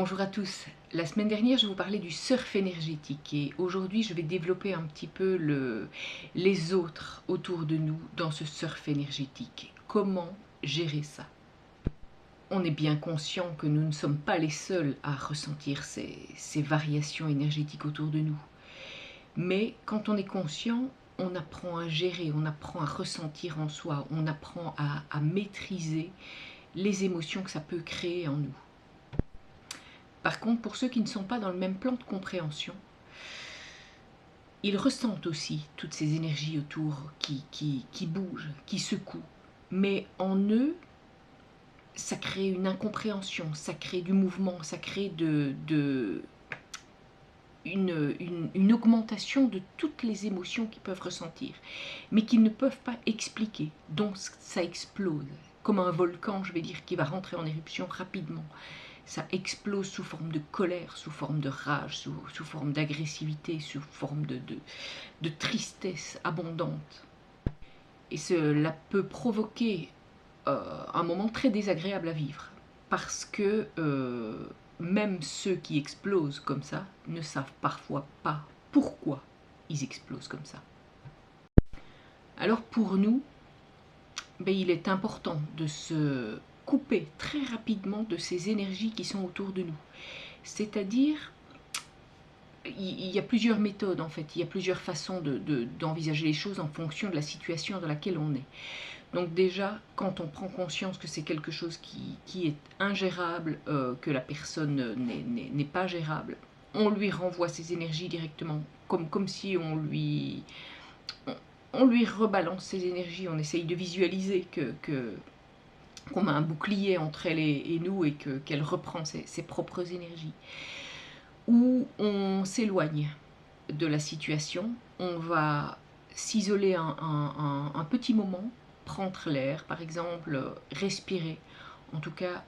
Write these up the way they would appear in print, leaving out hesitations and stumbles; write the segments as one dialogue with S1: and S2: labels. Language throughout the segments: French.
S1: Bonjour à tous. La semaine dernière, je vous parlais du surf énergétique et aujourd'hui, je vais développer un petit peu les autres autour de nous dans ce surf énergétique. Comment gérer ça? On est bien conscient que nous ne sommes pas les seuls à ressentir ces variations énergétiques autour de nous. Mais quand on est conscient, on apprend à gérer, on apprend à ressentir en soi, on apprend à maîtriser les émotions que ça peut créer en nous. Par contre, pour ceux qui ne sont pas dans le même plan de compréhension, ils ressentent aussi toutes ces énergies autour qui bougent, qui secouent. Mais en eux, ça crée une incompréhension, ça crée du mouvement, ça crée une augmentation de toutes les émotions qu'ils peuvent ressentir, mais qu'ils ne peuvent pas expliquer. Donc ça explose, comme un volcan, je vais dire, qui va rentrer en éruption rapidement. Ça explose sous forme de colère, sous forme de rage, sous forme d'agressivité, sous forme de tristesse abondante. Et cela peut provoquer un moment très désagréable à vivre, parce que même ceux qui explosent comme ça ne savent parfois pas pourquoi ils explosent comme ça. Alors pour nous, il est important de se couper très rapidement de ces énergies qui sont autour de nous. C'est-à-dire, il y a plusieurs méthodes en fait, il y a plusieurs façons d'envisager les choses en fonction de la situation dans laquelle on est. Donc déjà, quand on prend conscience que c'est quelque chose qui est ingérable, que la personne n'est pas gérable, on lui renvoie ses énergies directement, comme si on lui rebalance ses énergies, on essaye de visualiser qu'on a un bouclier entre elle et nous et qu'elle reprend ses propres énergies. Ou on s'éloigne de la situation, on va s'isoler un petit moment, prendre l'air par exemple, respirer, en tout cas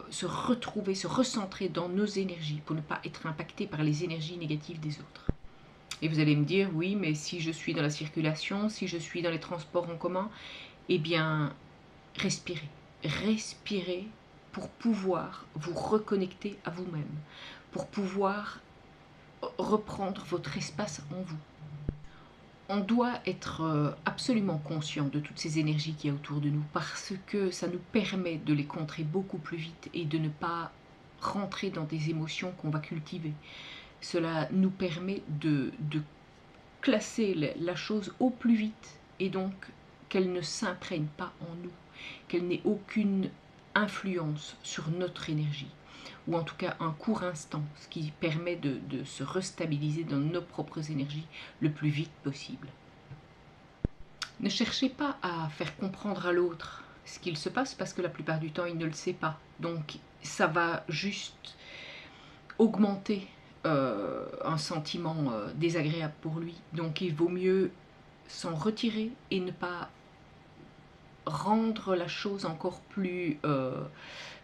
S1: se retrouver, se recentrer dans nos énergies pour ne pas être impacté par les énergies négatives des autres. Et vous allez me dire, oui, mais si je suis dans la circulation, si je suis dans les transports en commun, eh bien, respirez. Respirez pour pouvoir vous reconnecter à vous-même, pour pouvoir reprendre votre espace en vous. On doit être absolument conscient de toutes ces énergies qu'il y a autour de nous parce que ça nous permet de les contrer beaucoup plus vite et de ne pas rentrer dans des émotions qu'on va cultiver. Cela nous permet de classer la chose au plus vite et donc qu'elle ne s'imprègne pas en nous, qu'elle n'ait aucune influence sur notre énergie, ou en tout cas un court instant, ce qui permet de se restabiliser dans nos propres énergies le plus vite possible. Ne cherchez pas à faire comprendre à l'autre ce qu'il se passe parce que la plupart du temps il ne le sait pas, donc ça va juste augmenter un sentiment désagréable pour lui, donc il vaut mieux s'en retirer et ne pas rendre la chose encore plus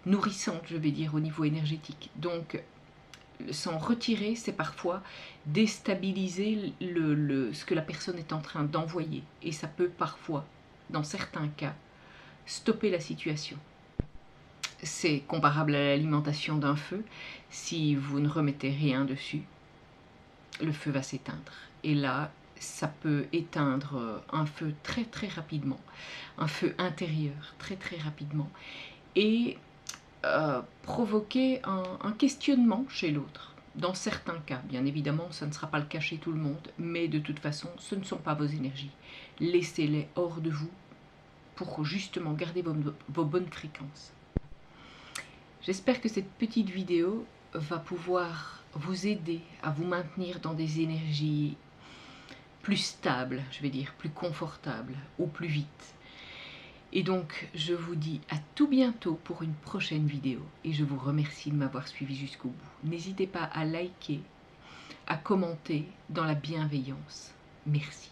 S1: nourrissante, je vais dire, au niveau énergétique. Donc s'en retirer, c'est parfois déstabiliser ce que la personne est en train d'envoyer, et ça peut parfois, dans certains cas, stopper la situation. C'est comparable à l'alimentation d'un feu. Si vous ne remettez rien dessus, le feu va s'éteindre. Et là, ça peut éteindre un feu très très rapidement, un feu intérieur très très rapidement, et provoquer un questionnement chez l'autre. Dans certains cas, bien évidemment, ça ne sera pas le cas chez tout le monde, mais de toute façon, ce ne sont pas vos énergies. Laissez-les hors de vous pour justement garder vos bonnes fréquences. J'espère que cette petite vidéo va pouvoir vous aider à vous maintenir dans des énergies plus stables, je vais dire, plus confortables, au plus vite. Et donc, je vous dis à tout bientôt pour une prochaine vidéo et je vous remercie de m'avoir suivi jusqu'au bout. N'hésitez pas à liker, à commenter dans la bienveillance. Merci.